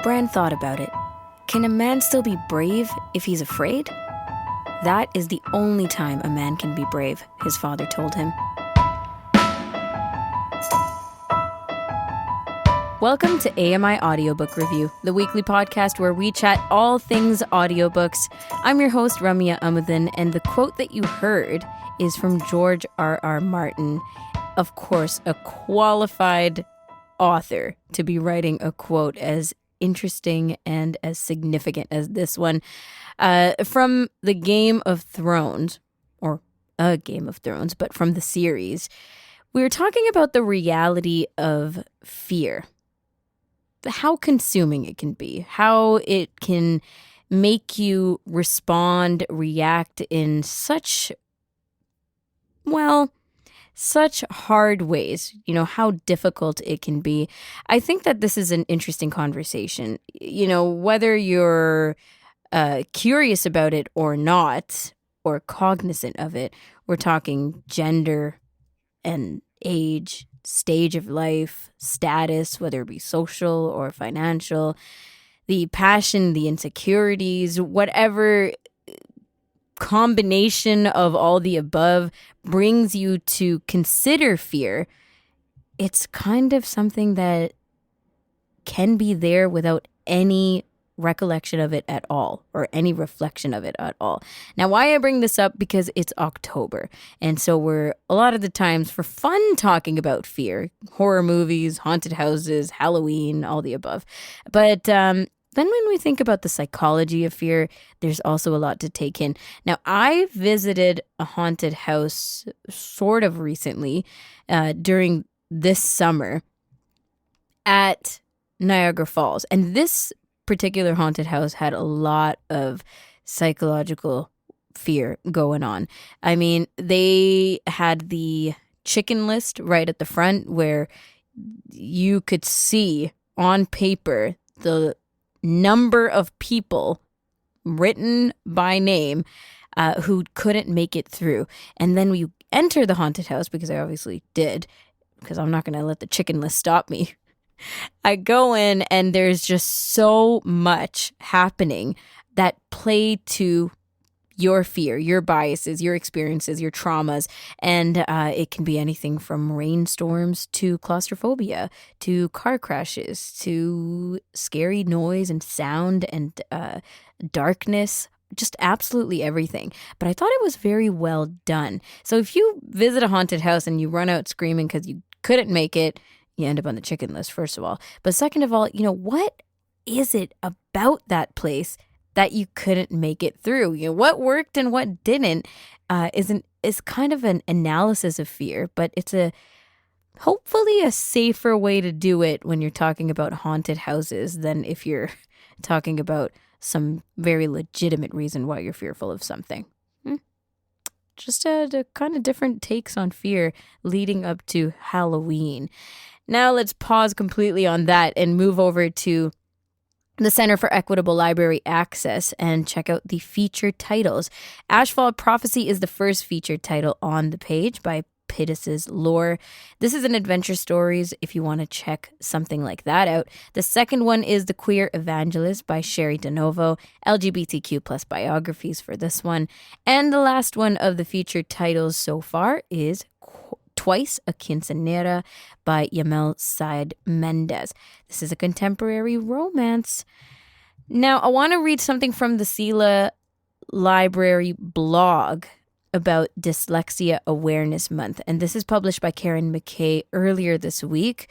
Bran thought about it. Can a man still be brave if he's afraid? That is the only time a man can be brave, his father told him. Welcome to AMI Audiobook Review, the weekly podcast where we chat all things audiobooks. I'm your host, Ramya Amuddin, and the quote that you heard is from George R.R. Martin. Of course, a qualified author to be writing a quote as interesting and as significant as this one. From the Game of Thrones, or A Game of Thrones, but from the series, we were talking about the reality of fear. How consuming it can be, how it can make you respond, react in such hard ways, how difficult it can be. I think that this is an interesting conversation, whether you're curious about it or not, or cognizant of it. We're talking gender and age, stage of life, status, whether it be social or financial, the passion, the insecurities, whatever combination of all the above brings you to consider fear. It's kind of something that can be there without any recollection of it at all, or any reflection of it at all. Now, why I bring this up, because it's October, and so we're a lot of the times for fun talking about fear, horror movies, haunted houses, Halloween, all the above. But then when we think about the psychology of fear, there's also a lot to take in. Now, I visited a haunted house sort of recently during this summer at Niagara Falls, and this particular haunted house had a lot of psychological fear going on. I mean, they had the chicken list right at the front where you could see on paper the number of people written by name who couldn't make it through. And then we enter the haunted house, because I obviously did, because I'm not going to let the chicken list stop me. I go in and there's just so much happening that play to your fear, your biases, your experiences, your traumas. And it can be anything from rainstorms to claustrophobia, to car crashes, to scary noise and sound and darkness, just absolutely everything. But I thought it was very well done. So if you visit a haunted house and you run out screaming because you couldn't make it, you end up on the chicken list, first of all. But second of all, what is it about that place that you couldn't make it through? What worked and what didn't is kind of an analysis of fear, but it's hopefully a safer way to do it when you're talking about haunted houses than if you're talking about some very legitimate reason why you're fearful of something. Just the kind of different takes on fear leading up to Halloween. Now let's pause completely on that and move over to the Center for Equitable Library Access and check out the featured titles. Ashfall Prophecy is the first featured title on the page by Pittis's Lore. This is an adventure stories if you want to check something like that out. The second one is The Queer Evangelist by Sherry DeNovo, LGBTQ plus biographies for this one. And the last one of the featured titles so far is Twice a Quinceañera by Yamel Said Mendez. This is a contemporary romance. Now, I want to read something from the Sela Library blog about Dyslexia Awareness Month. And this is published by Karen McKay earlier this week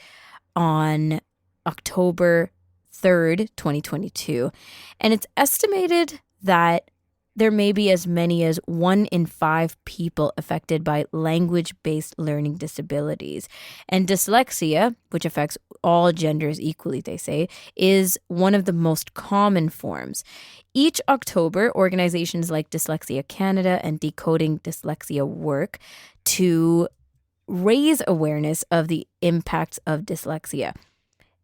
on October 3rd, 2022. And it's estimated that there may be as many as 1 in 5 people affected by language-based learning disabilities. And dyslexia, which affects all genders equally, they say, is one of the most common forms. Each October, organizations like Dyslexia Canada and Decoding Dyslexia work to raise awareness of the impacts of dyslexia.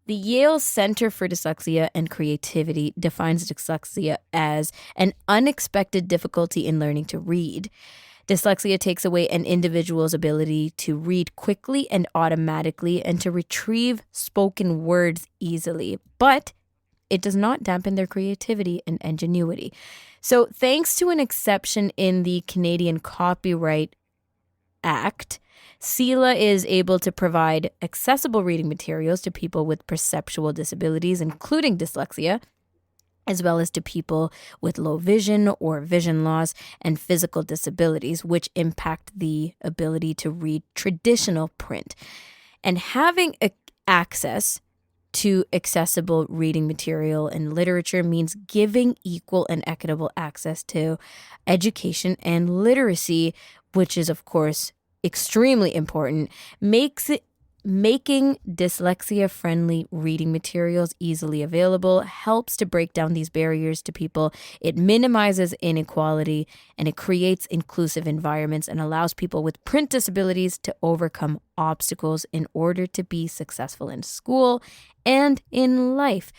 The Yale Center for Dyslexia and Creativity defines dyslexia as an unexpected difficulty in learning to read. Dyslexia takes away an individual's ability to read quickly and automatically and to retrieve spoken words easily, but it does not dampen their creativity and ingenuity. So thanks to an exception in the Canadian Copyright Act, CELA is able to provide accessible reading materials to people with perceptual disabilities, including dyslexia, as well as to people with low vision or vision loss and physical disabilities, which impact the ability to read traditional print. And having access to accessible reading material and literature means giving equal and equitable access to education and literacy, which is, of course, extremely important, making dyslexia-friendly reading materials easily available helps to break down these barriers to people. It minimizes inequality, and it creates inclusive environments and allows people with print disabilities to overcome obstacles in order to be successful in school and in life.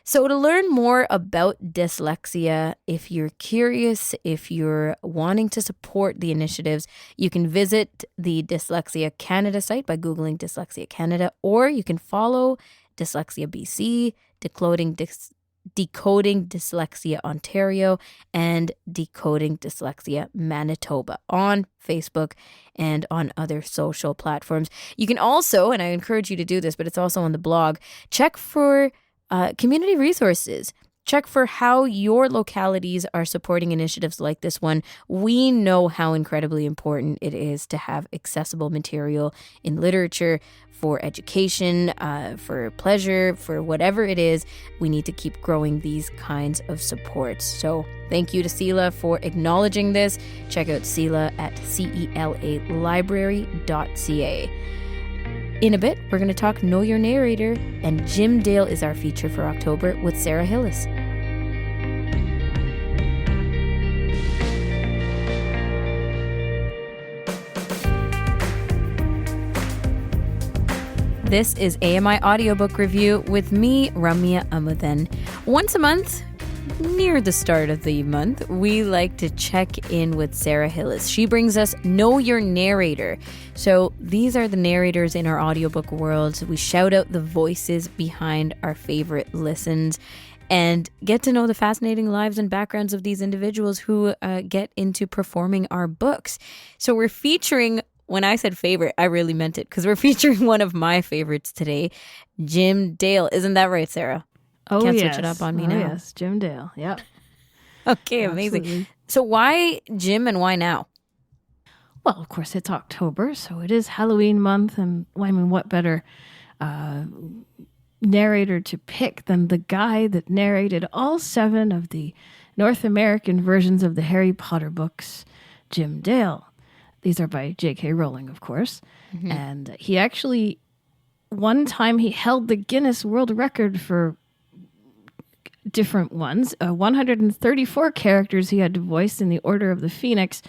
So to learn more about dyslexia, if you're curious, if you're wanting to support the initiatives, you can visit the Dyslexia Canada site by Googling Dyslexia Canada, or you can follow Dyslexia BC, Decoding Dyslexia Ontario, and Decoding Dyslexia Manitoba on Facebook and on other social platforms. You can also, and I encourage you to do this, but it's also on the blog, check for community resources. Check for how your localities are supporting initiatives like this one. We know how incredibly important it is to have accessible material in literature for education, for pleasure, for whatever it is. We need to keep growing these kinds of supports. So thank you to CELA for acknowledging this. Check out CELA at celalibrary.ca. In a bit, we're going to talk Know Your Narrator, and Jim Dale is our feature for October with Sara Hillis. This is AMI Audiobook Review with me, Ramya Amudan. Once a month, near the start of the month, we like to check in with Sara Hillis. She brings us Know Your Narrator. So these are the narrators in our audiobook world. We shout out the voices behind our favorite listens and get to know the fascinating lives and backgrounds of these individuals who get into performing our books. So we're featuring, when I said favorite, I really meant it, because we're featuring one of my favorites today, Jim Dale. Isn't that right, Sarah? Oh, Can't yes. switch it up on me now. Yes, Jim Dale. Yep. Okay, amazing. Absolutely. So why Jim and why now? Well, of course, it's October, so it is Halloween month, and I mean, what better narrator to pick than the guy that narrated all 7 of the North American versions of the Harry Potter books, Jim Dale. These are by J.K. Rowling, of course. Mm-hmm. And he actually, one time he held the Guinness World Record for different ones, 134 characters he had to voice in the Order of the Phoenix,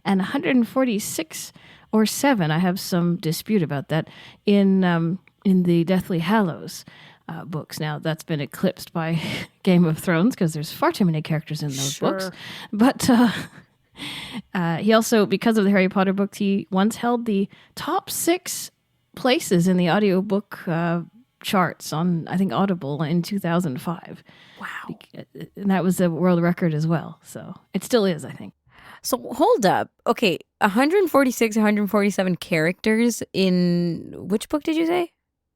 and 146 or 7, I have some dispute about that, in the Deathly Hallows books. Now, that's been eclipsed by Game of Thrones, because there's far too many characters in those books. But he also, because of the Harry Potter books, he once held the top 6 places in the audiobook charts on, I think, Audible in 2005. Wow. And that was a world record as well. So it still is, I think. So hold up. Okay, 146, 147 characters in which book did you say?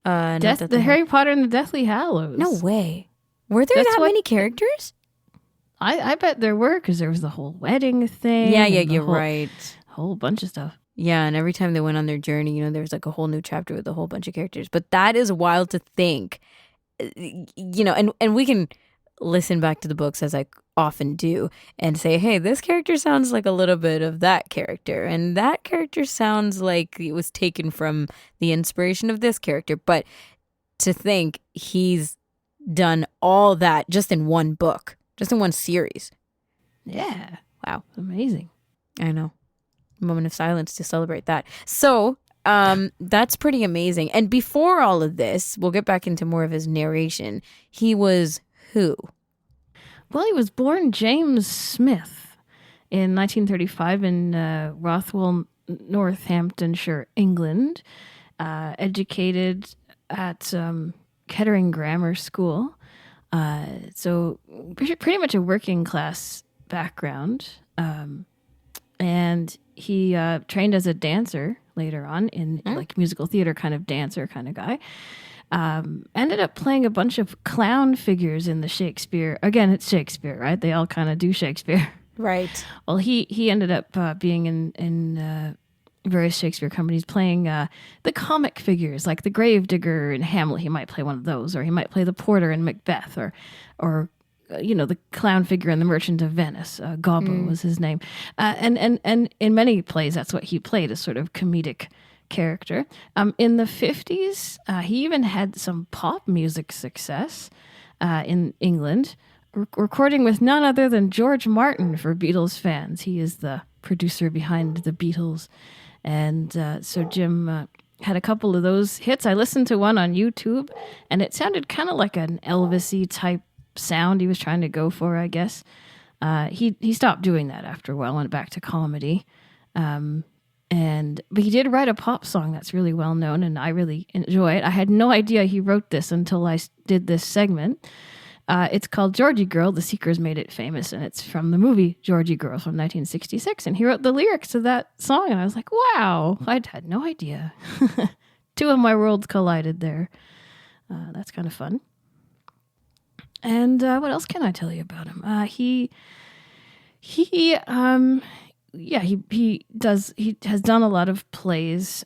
The Harry Potter and the Deathly Hallows. No way. Were there that many characters? I bet there were, because there was the whole wedding thing. Yeah, you're right. Whole bunch of stuff. Yeah, and every time they went on their journey, there was like a whole new chapter with a whole bunch of characters. But that is wild to think, and we can listen back to the books, as I often do, and say, hey, this character sounds like a little bit of that character, and that character sounds like it was taken from the inspiration of this character. But to think he's done all that just in one book, just in one series. Yeah. Wow. Amazing. I know. Moment of silence to celebrate that. So that's pretty amazing. And before all of this, we'll get back into more of his narration. He was who? Well, he was born James Smith in 1935 in Rothwell, Northamptonshire, England. Educated at Kettering Grammar School. So pretty much a working class background. And he trained as a dancer later on in like musical theater kind of dancer kind of guy. Ended up playing a bunch of clown figures in the Shakespeare. Again, it's Shakespeare, right? They all kind of do Shakespeare. Right. Well, he ended up being in various Shakespeare companies playing the comic figures, like the gravedigger in Hamlet. He might play one of those, or he might play the porter in Macbeth, or the clown figure in The Merchant of Venice. Gobbo was his name. And in many plays, that's what he played, a sort of comedic character. In the 50s, he even had some pop music success in England, recording with none other than George Martin for Beatles fans. He is the producer behind the Beatles. And so Jim had a couple of those hits. I listened to one on YouTube, and it sounded kind of like an Elvis-y type sound he was trying to go for, I guess. He stopped doing that after a while, went back to comedy. But he did write a pop song that's really well known, and I really enjoy it. I had no idea he wrote this until I did this segment. It's called Georgie Girl. The Seekers made it famous, and it's from the movie Georgie Girl from 1966. And he wrote the lyrics to that song, and I was like, wow, I'd had no idea. Two of my worlds collided there. That's kind of fun. And what else can I tell you about him? He has done a lot of plays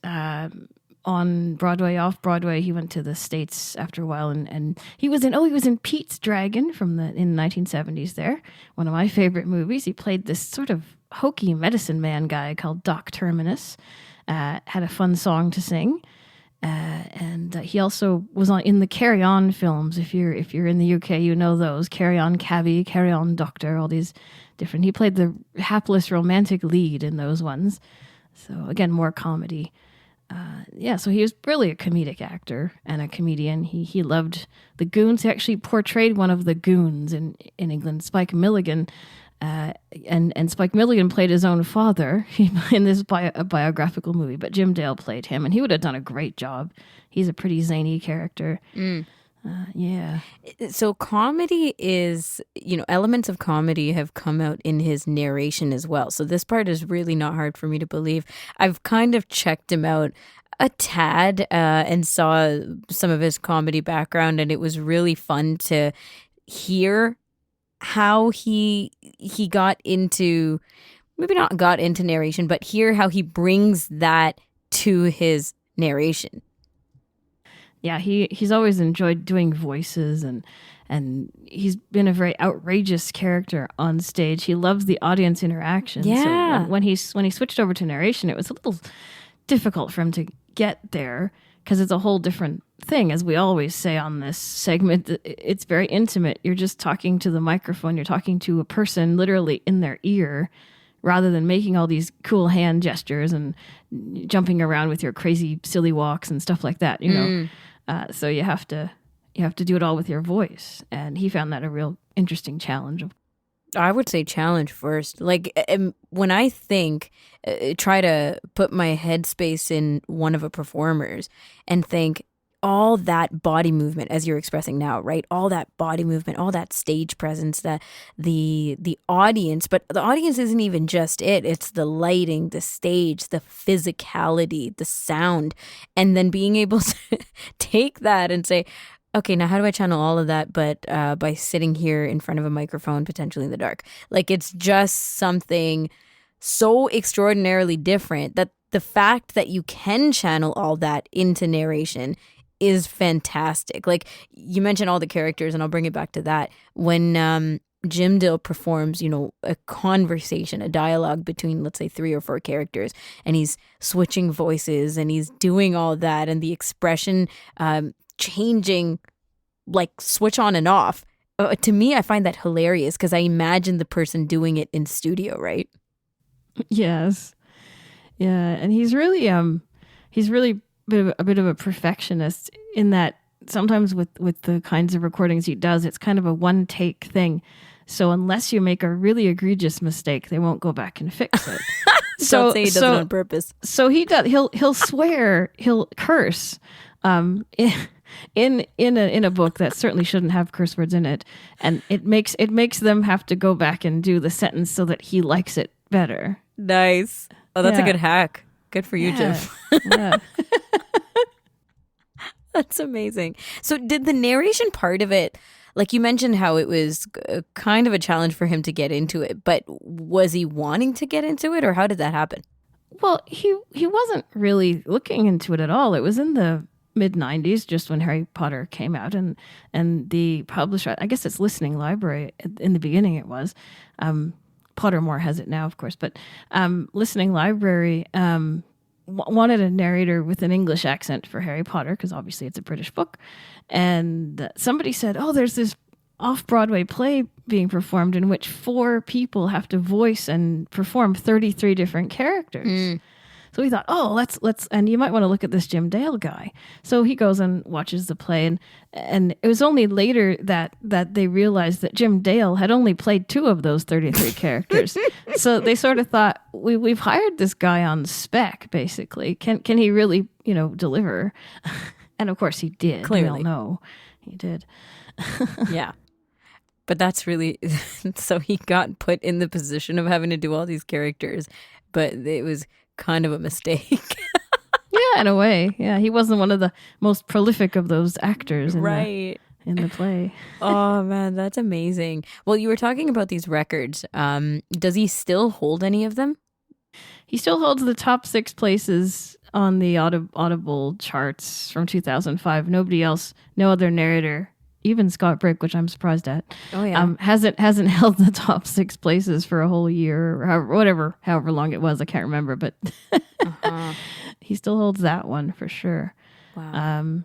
on Broadway, off Broadway. He went to the States after a while, and he was in Pete's Dragon in the 1970s there. One of my favorite movies. He played this sort of hokey medicine man guy called Doc Terminus. Had a fun song to sing. And he also was in the Carry On films. If you're in the UK, you know those. Carry On Cabby, Carry On Doctor, all these different. He played the hapless romantic lead in those ones. So again, more comedy. So he was really a comedic actor and a comedian. He loved the goons. He actually portrayed one of the goons in England, Spike Milligan. And Spike Milligan played his own father in this biographical movie, but Jim Dale played him, and he would have done a great job. He's a pretty zany character. Yeah. So comedy is, elements of comedy have come out in his narration as well. So this part is really not hard for me to believe. I've kind of checked him out a tad and saw some of his comedy background, and it was really fun to hear how he got into, maybe not got into narration, but hear how he brings that to his narration. Yeah, he's always enjoyed doing voices, and he's been a very outrageous character on stage. He loves the audience interaction. Yeah. So when he switched over to narration, it was a little difficult for him to get there because it's a whole different thing. As we always say on this segment, it's very intimate. You're just talking to the microphone. You're talking to a person literally in their ear, rather than making all these cool hand gestures and jumping around with your crazy silly walks and stuff like that, so you have to do it all with your voice. And he found that a real interesting challenge. I would say challenge first. Like when I try to put my headspace in one of a performers and think all that body movement, as you're expressing now, right? All that body movement, all that stage presence, that the audience, but the audience isn't even just it. It's the lighting, the stage, the physicality, the sound, and then being able to take that and say, okay, now how do I channel all of that, but by sitting here in front of a microphone, potentially in the dark? Like, it's just something so extraordinarily different that the fact that you can channel all that into narration is fantastic. Like, you mentioned all the characters, and I'll bring it back to that. When Jim Dale performs, a conversation, a dialogue between, let's say, 3 or 4 characters, and he's switching voices, and he's doing all that, and the expression changing, like, switch on and off. To me, I find that hilarious because I imagine the person doing it in studio, right? Yes. Yeah, and he's really a bit of a perfectionist in that sometimes with the kinds of recordings he does, it's kind of a one take thing. So unless you make a really egregious mistake, they won't go back and fix it. Don't say he does it on purpose. So he does. He'll swear. He'll curse. in a book that certainly shouldn't have curse words in it, and it makes them have to go back and do the sentence so that he likes it better. Nice. Oh, that's a good hack. Good for you, Jim. Yeah. That's amazing. So did the narration part of it, like you mentioned how it was kind of a challenge for him to get into it, but was he wanting to get into it, or how did that happen? Well, he wasn't really looking into it at all. It was in the mid-90s, just when Harry Potter came out, and the publisher, I guess it's Listening Library, in the beginning it was, Pottermore has it now, of course, but Listening Library wanted a narrator with an English accent for Harry Potter, because obviously it's a British book. And somebody said, oh, there's this off-Broadway play being performed in which 4 people have to voice and perform 33 different characters. So we thought, oh, let's, and you might want to look at this Jim Dale guy. So he goes and watches the play, and it was only later that they realized that Jim Dale had only played 2 of those 33 characters. So they sort of thought, we've hired this guy on spec, basically. Can he really, deliver? And of course he did. Clearly. We all know he did. Yeah. But that's really, so he got put in the position of having to do all these characters, but it was kind of a mistake. Yeah, in a way. Yeah, he wasn't one of the most prolific of those actors in the play. Oh, man, that's amazing. Well, you were talking about these records. Does he still hold any of them? He still holds the top 6 places on the Audible charts from 2005. Nobody else, no other narrator, even Scott Brick, which I'm surprised at, hasn't held the top 6 places for a whole year or however long it was. I can't remember, but he still holds that one for sure. Wow.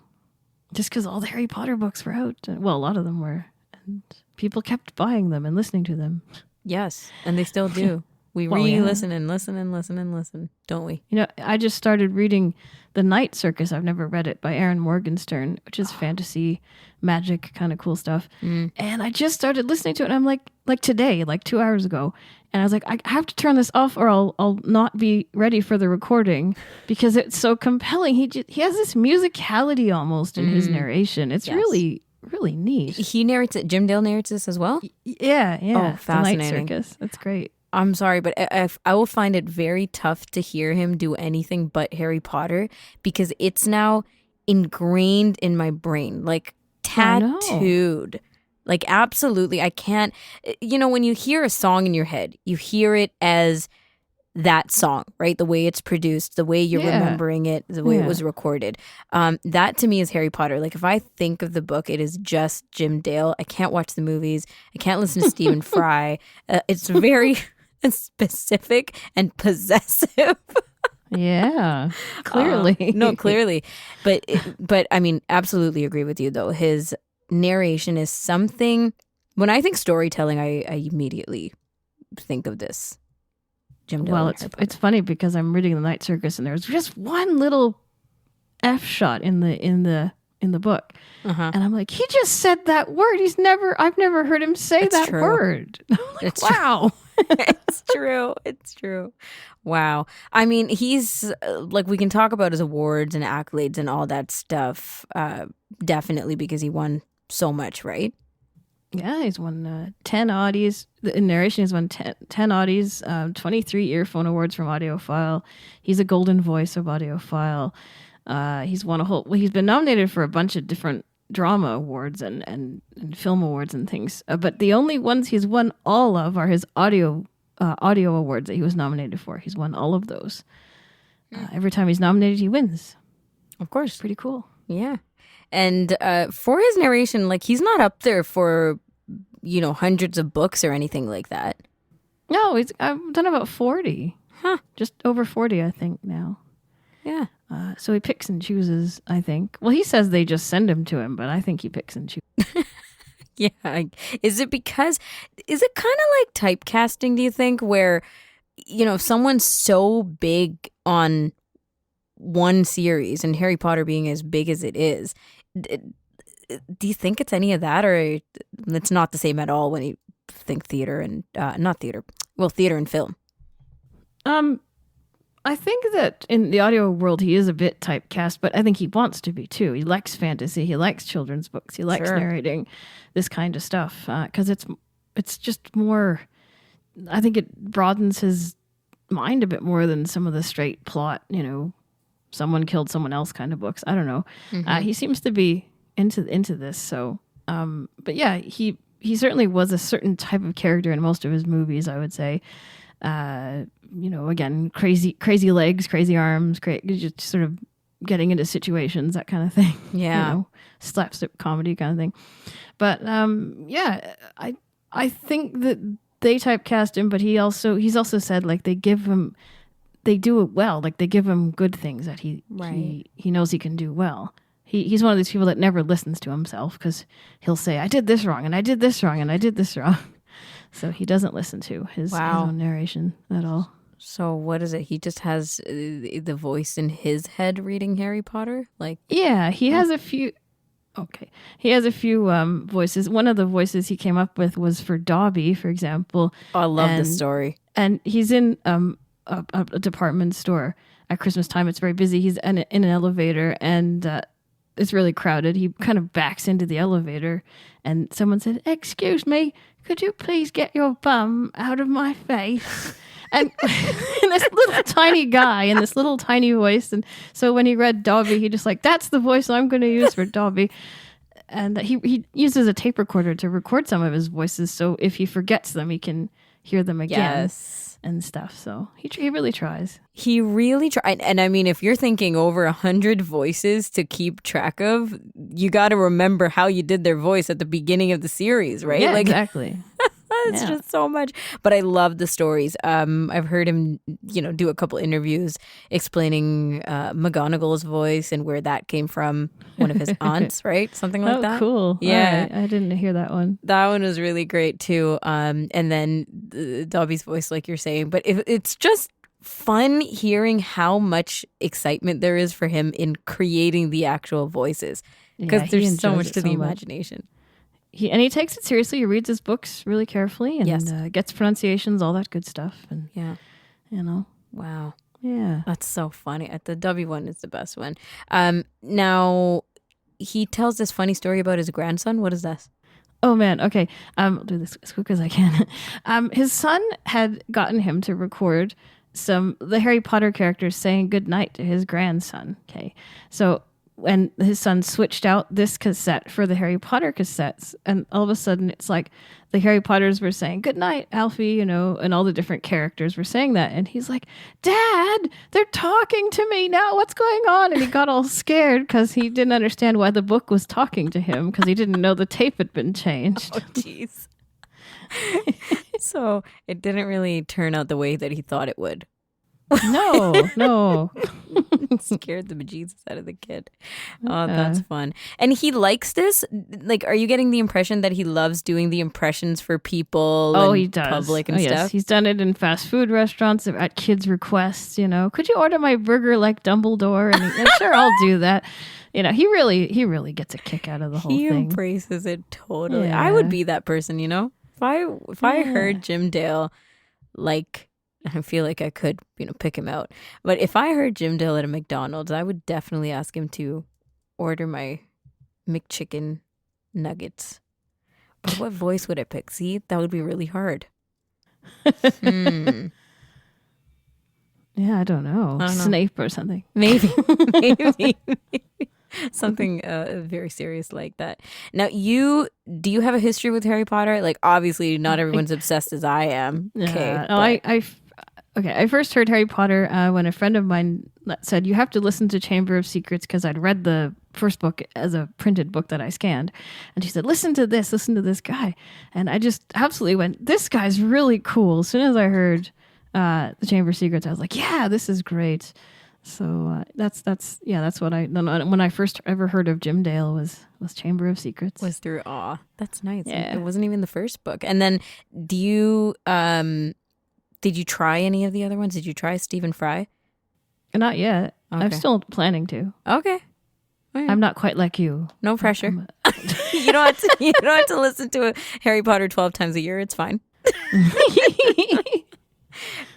Just because all the Harry Potter books were out. Well, a lot of them were. And people kept buying them and listening to them. Yes, and they still do. We re-listen and listen and listen and listen, don't we? I just started reading The Night Circus. I've never read it, by Aaron Morgenstern, which is fantasy, magic, kind of cool stuff. And I just started listening to it, and I'm like today, like 2 hours ago. And I was like, I have to turn this off or I'll not be ready for the recording, because it's so compelling. He has this musicality almost in his narration. It's really, really neat. He narrates it. Jim Dale narrates this as well? Yeah. Oh, fascinating. The Night Circus. That's great. I'm sorry, but I will find it very tough to hear him do anything but Harry Potter, because it's now ingrained in my brain, like tattooed. Like, absolutely. I can't, when you hear a song in your head, you hear it as that song, right? The way it's produced, the way you're remembering it, the way it was recorded. That to me is Harry Potter. Like, if I think of the book, it is just Jim Dale. I can't watch the movies. I can't listen to Stephen Fry. It's very specific and possessive. Yeah, clearly. No, clearly. But I mean, absolutely agree with you, though. His narration is something, when I think storytelling, I immediately think of this. Jim Dale. Well, it's funny because I'm reading The Night Circus, and there's just one little F shot in the book, and I'm like, he just said that word. I've never heard him say that word. I'm like, it's wow. It's true. It's true. Wow. I mean, he's like, we can talk about his awards and accolades and all that stuff, definitely, because he won so much, right? Yeah, he's won 10 Audies. In narration, he's won 10 Audies, 23 earphone awards from Audiophile. He's a golden voice of Audiophile. He's won he's been nominated for a bunch of different drama awards and film awards and things. But the only ones he's won all of are his audio awards that he was nominated for. He's won all of those. Every time he's nominated, he wins. Of course. Pretty cool. Yeah. And for his narration, like, he's not up there for, hundreds of books or anything like that. No, I've done about 40. Huh. Just over 40, I think, now. Yeah. So he picks and chooses, I think. Well, he says they just send him to him, but I think he picks and chooses. Yeah. Is it kind of like typecasting, do you think, where, if someone's so big on one series, and Harry Potter being as big as it is, do you think it's any of that, or it's not the same at all when you think theater and theater and film? I think that in the audio world, he is a bit typecast, but I think he wants to be too. He likes fantasy. He likes children's books. He likes narrating this kind of stuff because it's just more. I think it broadens his mind a bit more than some of the straight plot, someone killed someone else kind of books. I don't know. He seems to be into this. So, but yeah, he certainly was a certain type of character in most of his movies, I would say. Again, crazy legs, crazy arms, just sort of getting into situations, that kind of thing. Yeah. Slapstick comedy kind of thing. But I think that they typecast him, but he's also said like they do it well. Like they give him good things that he knows he can do well. He's one of these people that never listens to himself because he'll say, I did this wrong and I did this wrong and I did this wrong. So he doesn't listen to his own narration at all. So what is it? He just has the voice in his head reading Harry Potter? He has a few. Okay. He has a few voices. One of the voices he came up with was for Dobby, for example. Oh, I love this story. And he's in a department store at Christmas time. It's very busy. He's in an elevator and it's really crowded. He kind of backs into the elevator and someone said, "Excuse me, could you please get your bum out of my face?" And this little tiny guy in this little tiny voice. And so when he read Dobby, he just that's the voice I'm going to use for Dobby. And he uses a tape recorder to record some of his voices. So if he forgets them, he can hear them again and stuff. So he really tries. He really tried. And I mean, if you're thinking over 100 voices to keep track of, you got to remember how you did their voice at the beginning of the series, right? Yeah, exactly. It's just so much. But I love the stories. I've heard him, do a couple interviews explaining McGonagall's voice and where that came from. One of his aunts, right? Something like that. Oh, cool. Yeah. I didn't hear that one. That one was really great too. And then Dobby's voice, like you're saying. But it's just fun hearing how much excitement there is for him in creating the actual voices. Because there's so much to the imagination. He takes it seriously. He reads his books really carefully and gets pronunciations, all that good stuff. And wow, yeah, that's so funny. The Dobby one is the best one. Now he tells this funny story about his grandson. What is this? Oh man, okay. I'll do this as quick as I can. His son had gotten him to record the Harry Potter characters saying goodnight to his grandson. Okay, so when his son switched out this cassette for the Harry Potter cassettes, and all of a sudden it's like the Harry Potters were saying, "Good night, Alfie," and all the different characters were saying that. And he's like, "Dad, they're talking to me now. What's going on?" And he got all scared because he didn't understand why the book was talking to him because he didn't know the tape had been changed. Oh, jeez. So it didn't really turn out the way that he thought it would. No. It scared the bejesus out of the kid. Oh, that's fun. And he likes this? Are you getting the impression that he loves doing the impressions for people and he does. Public and stuff? Yes. He's done it in fast food restaurants at kids' requests, Could you order my burger like Dumbledore? And sure, I'll do that. He really gets a kick out of the whole thing. He embraces it totally. Yeah. I would be that person, If I heard Jim Dale, I feel like I could, pick him out. But if I heard Jim Dale at a McDonald's, I would definitely ask him to order my McChicken nuggets. But what voice would I pick? See, that would be really hard. Yeah, I don't know. Snape or something. Maybe. Something very serious like that. Now, do you have a history with Harry Potter? Obviously, not everyone's obsessed as I am. Okay. I first heard Harry Potter when a friend of mine said, "You have to listen to Chamber of Secrets," because I'd read the first book as a printed book that I scanned. And she said, listen to this guy. And I just absolutely went, this guy's really cool. As soon as I heard the Chamber of Secrets, I was like, yeah, this is great. So that's what when I first ever heard of Jim Dale was Chamber of Secrets. Was through Awe. That's nice. Yeah. It wasn't even the first book. And then did you try any of the other ones? Did you try Stephen Fry? Not yet. Okay. I'm still planning to. Okay. Right. I'm not quite like you. No pressure. You don't have to listen to a Harry Potter 12 times a year. It's fine.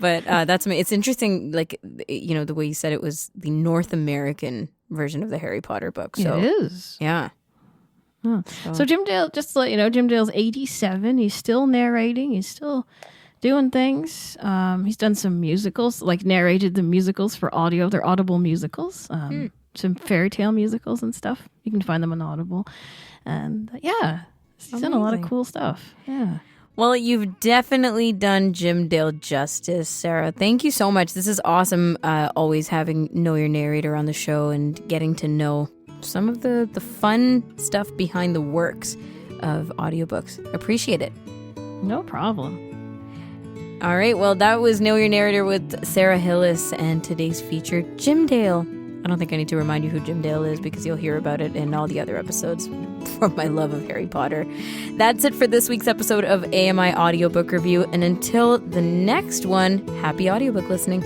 But it's interesting, like, the way you said it was the North American version of the Harry Potter book. So it is. yeah. Huh. So Jim Dale, just to let you know, Jim Dale's 87. He's still narrating. He's still doing things. He's done some musicals, like narrated the musicals for audio. They're Audible musicals. Some fairy tale musicals and stuff. You can find them on Audible. And he's done a lot of cool stuff. Yeah. Well, you've definitely done Jim Dale justice, Sarah. Thank you so much. This is awesome, always having Know Your Narrator on the show and getting to know some of the fun stuff behind the works of audiobooks. Appreciate it. No problem. All right, well, that was Know Your Narrator with Sara Hillis and today's feature, Jim Dale. I don't think I need to remind you who Jim Dale is because you'll hear about it in all the other episodes from my love of Harry Potter. That's it for this week's episode of AMI Audiobook Review. And until the next one, happy audiobook listening.